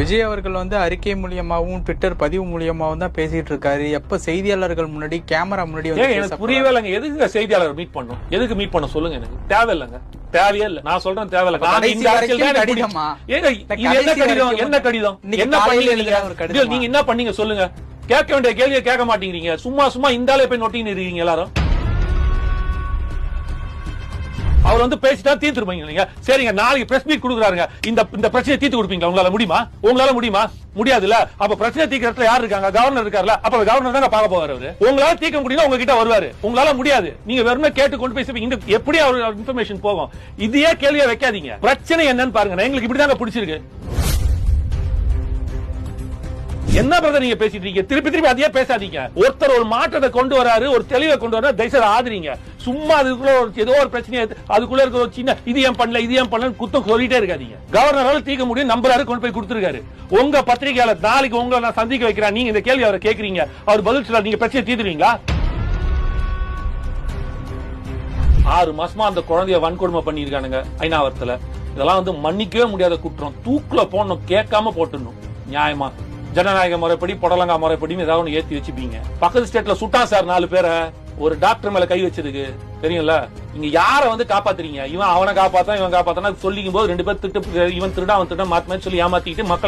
விஜய் அவர்கள் வந்து அறிக்கை மூலியமாவும் ட்விட்டர் பதிவு மூலியமாவும் தான் பேசிட்டு இருக்காரு. எப்ப செய்தியாளர்கள் முன்னாடி கேமரா முன்னாடி எனக்கு புரியவே இல்லைங்க. எதுக்கு செய்தியாளர் மீட் பண்ணும்? எதுக்கு மீட் பண்ண சொல்லுங்க. எனக்கு தேவையில்லைங்க, தேவையே இல்ல. நான் சொல்றேன் தேவையில்லை. என்ன கடிதம் என்ன பண்ணீங்க? நீங்க என்ன பண்ணீங்க சொல்லுங்க. கேட்க வேண்டிய கேள்வியை கேட்க மாட்டேங்கிறீங்க. சும்மா இந்தாலே போய் நோட்டின்னு இருக்கீங்க எல்லாரும். அவர் வந்து பேசிட்டா தீர்த்துருப்பீங்க. சரிங்க, நாளைக்கு பிரஸ் மீட் கொடுக்குறாருங்க. இந்த பிரச்சனை தீர்த்து கொடுப்பீங்களா? உங்களால முடியுமா? உங்களால முடியுமா? முடியாதுல்ல. அப்ப பிரச்சனை தீர்க்கறதுல யார் இருக்காங்க? கவர்னர் இருக்காருல்ல. அப்ப கவர்னர் தான் பார்க்க போவாரு. அவரு உங்களால தீர்க்க முடியும், உங்ககிட்ட வருவாரு. உங்களால முடியாது. நீங்க வெறும் கேட்டு கொண்டு போய் எப்படி அவர் இன்ஃபர்மேஷன் போகும்? இதையே கேள்வியா வைக்காதீங்க. பிரச்சனை என்னன்னு பாருங்க. எங்களுக்கு இப்படிதாங்க பிடிச்சிருக்கு. என்ன பிரதர் நீங்க பேசிட்டு இருக்கீங்க? திருப்பி அதையே பேசாதீங்க. ஒருத்தர் ஒரு மாற்றத்தை கொண்டு வராரு, ஒரு தெளிவை கொண்டு வர தயவுசெய்து ஆதரிங்க. சும்மா அதுக்குள்ள ஏதோ ஒரு பிரச்சனை, அதுக்குள்ள இருக்க ஒரு சின்ன இது ஏன் பண்ணல குத்தம் சொல்லிட்டே இருக்காதீங்க. கவர்னரால தீர்க்க முடியும், நம்பராரு கொண்டு போய் கொடுத்துருக்காரு. உங்க பத்திரிகையாளர் நாளைக்கு உங்களை நான் சந்திக்க வைக்கிறேன். நீங்க இந்த கேள்வி அவரை கேட்கறீங்க, அவர் பதில் சொல்ல நீங்க பிரச்சனை தீர்த்துருவீங்களா? 6 மாசமா அந்த குழந்தைய வன்கொடுமை பண்ணிருக்கானுங்க ஐநாவரத்துல. இதெல்லாம் வந்து மன்னிக்கவே முடியாத குற்றம். தூக்குல போடணும், கேட்காம போட்டுடணும். நியாயமா ஜனநாயக முறைப்படி புடலங்கா முறைப்படி ஏதாவது ஒன்று ஏத்தி வச்சுப்பீங்க. பக்கத்து ஸ்டேட்ல சுட்டான் சார் 4 பேரை ஒரு டாக்டர் மேல கை வச்சதுக்கு. தெரியும்ல, நீங்க யார வந்து காப்பாத்துறீங்க? இவன் அவனை காப்பாத்தான், இவன் காப்பாத்தான் சொல்லிக்கும் போது 2 பேர் திட்டு, இவன் திருட அவன் திருட மாத்தி சொல்லி ஏமாத்திட்டு மக்களை